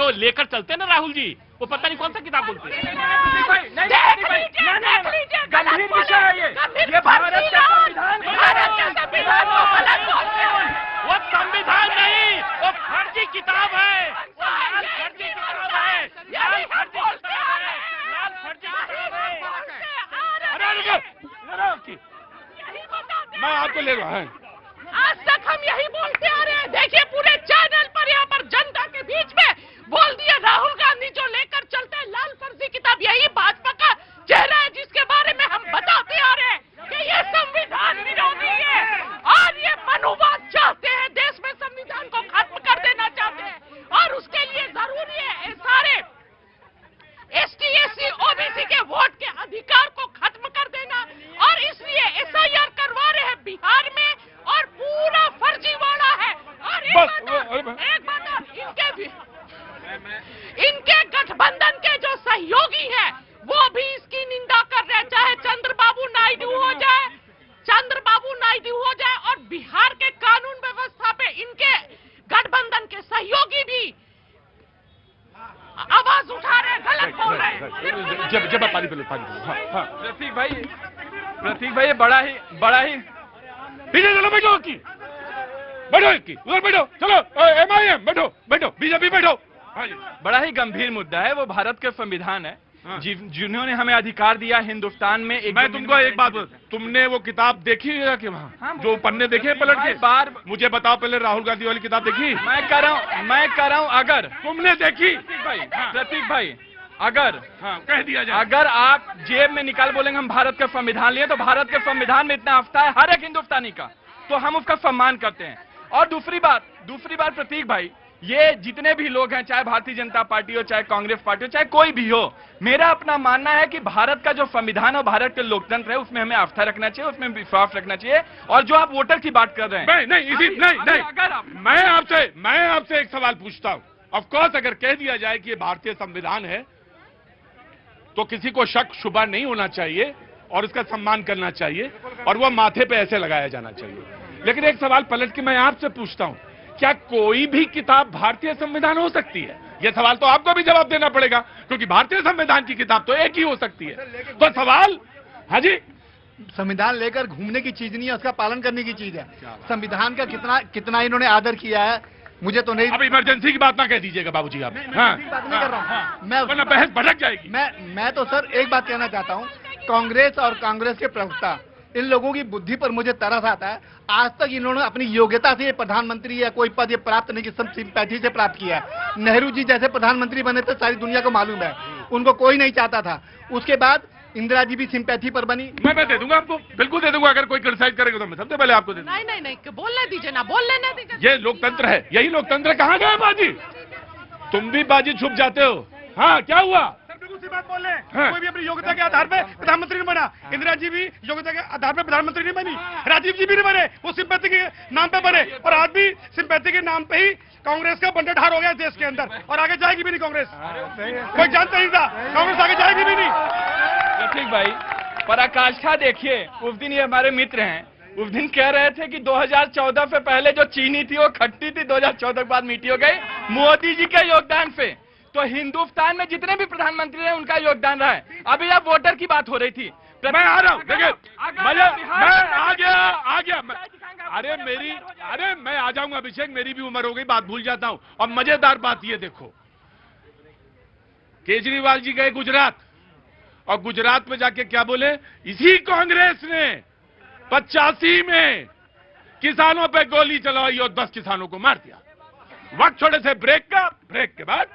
जो लेकर चलते हैं ना राहुल जी, वो पता नहीं कौन सा किताब बोलते हैं। गंभीर विषय है ये भारत का संविधान वो संविधान नहीं, वो फर्जी किताब है, लाल फर्जी किताब है, लाल फर्जी किताब है, लाल फर्जी किताब है। मैं आपको ले रहा हूँ। आज तक हम यही बोलते आ रहे हैं। देखिए पूरे चैनल पर यहाँ पर जनता के बीच में बोल दिया राहुल गांधी जो लेकर चलते हैं लाल फर्जी किताब, यही भाजपा का चेहरा है जिसके बारे में हम बताते आ रहे हैं कि ये संविधान विरोधी है और ये मनुवाद चाहते हैं, देश में संविधान को खत्म कर देना चाहते हैं और उसके लिए जरूरी है सारे ST SC OBC के वोट के अधिकार को खत्म कर देना और इसलिए SIR करवा रहे हैं बिहार में और पूरा फर्जीवाड़ा है। और एक बात और इनके गठबंधन के जो सहयोगी हैं वो भी इसकी निंदा कर रहे हैं, चाहे चंद्रबाबू नायडू हो जाए और बिहार के कानून व्यवस्था पे इनके गठबंधन के सहयोगी भी आवाज उठा रहे हैं, गलत बोल रहे हैं। जब पानी पिलो। हाँ। प्रतीक भाई बड़ा ही पीछे चलो, बैठो उधर बैठो, चलो MIM बैठो, बीजेपी बैठो। हाँ जी, बड़ा ही गंभीर मुद्दा है, वो भारत के संविधान है। हाँ। जिन्होंने हमें अधिकार दिया हिंदुस्तान में। मैं तुमको एक बात बोल, तुमने वो किताब देखी है कि वहाँ हाँ, जो पन्ने देखे पलट के? बार मुझे बताओ पहले, राहुल गांधी वाली किताब देखी? मैं कर रहा हूँ अगर तुमने देखी? प्रतीक भाई अगर कह दिया जाए, अगर आप जेब में निकाल बोलेंगे हम भारत का संविधान लिए, तो भारत के संविधान में इतना हफ्ता है हर एक हिंदुस्तानी का, तो हम उसका सम्मान करते हैं। और दूसरी बात प्रतीक भाई, ये जितने भी लोग हैं, चाहे भारतीय जनता पार्टी हो, चाहे कांग्रेस पार्टी हो, चाहे कोई भी हो, मेरा अपना मानना है कि भारत का जो संविधान और भारत के लोकतंत्र है उसमें हमें आस्था रखना चाहिए, उसमें विश्वास रखना चाहिए। और जो आप वोटर की बात कर रहे हैं, नहीं, मैं आपसे एक सवाल पूछता हूँ। ऑफकोर्स अगर कह दिया जाए कि ये भारतीय संविधान है तो किसी को शक शुबा नहीं होना चाहिए और इसका सम्मान करना चाहिए और वो माथे पे ऐसे लगाया जाना चाहिए। लेकिन एक सवाल पलट के मैं आपसे पूछता हूं, क्या कोई भी किताब भारतीय संविधान हो सकती है? यह सवाल तो आपको भी जवाब देना पड़ेगा, क्योंकि भारतीय संविधान की किताब तो एक ही हो सकती है। तो सवाल, हाँ जी, संविधान लेकर घूमने की चीज नहीं है, उसका पालन करने की चीज है। संविधान का कितना इन्होंने आदर किया है, मुझे तो नहीं। अब इमरजेंसी की बात ना कह दीजिएगा बाबूजी आप। बात नहीं कर रहा हूँ मैं, बहस भटक जाएगी। मैं तो सर एक बात कहना चाहता हूँ, कांग्रेस और कांग्रेस के प्रवक्ता, इन लोगों की बुद्धि पर मुझे तरस आता है। आज तक इन्होंने अपनी योग्यता से प्रधानमंत्री या कोई पद ये प्राप्त नहीं, कि सब सिंपैथी से प्राप्त किया है। नेहरू जी जैसे प्रधानमंत्री बने थे, सारी दुनिया को मालूम है, उनको कोई नहीं चाहता था। उसके बाद इंदिरा जी भी सिंपैथी पर बनी। मैं दे दूंगा आपको, बिल्कुल दे दूंगा। अगर कोई क्रिटिसाइज करेगा तो मैं सबसे पहले आपको दे दूंगा। नहीं, बोलने दीजिए ना, बोलने ना दीजिए। ये लोकतंत्र है, यही लोकतंत्र। कहाँ गए बाजी? तुम भी बाजी छुप जाते हो। हाँ, क्या हुआ? बिल्कुल सी बात बोल रहे हैं। कोई भी अपनी योग्यता के आधार पे प्रधानमंत्री नहीं बना। इंदिरा जी भी योग्यता के आधार पे प्रधानमंत्री नहीं बनी, राजीव जी भी नहीं बने, वो सिंपैथी के नाम पे बने। और आज भी सिंपैथी के नाम पे ही कांग्रेस का बंटाढार हो गया देश के अंदर, और आगे जाएगी भी नहीं कांग्रेस। कोई जानता नहीं था कांग्रेस आगे जाएगी भी नहीं। प्रतीक भाई, पराकाष्ठा देखिए, उस दिन ये हमारे मित्र हैं, उस दिन कह रहे थे कि 2014 से पहले जो चीनी थी वो खट्टी थी, 2014 के बाद मीठी हो गई मोदी जी के योगदान से। तो हिंदुस्तान में जितने भी प्रधानमंत्री हैं उनका योगदान रहा है। अभी अब वोटर की बात हो रही थी। मैं आ रहा हूँ, देखिए मैं आ गया। अरे मैं आ जाऊंगा अभिषेक, मेरी भी उम्र हो गई, बात भूल जाता हूँ। और मजेदार बात ये देखो, केजरीवाल जी गए गुजरात, और गुजरात में जाके क्या बोले? इसी कांग्रेस ने 85 में किसानों पे गोली चलवाई और 10 किसानों को मार दिया। वक्त छोड़े से ब्रेक के बाद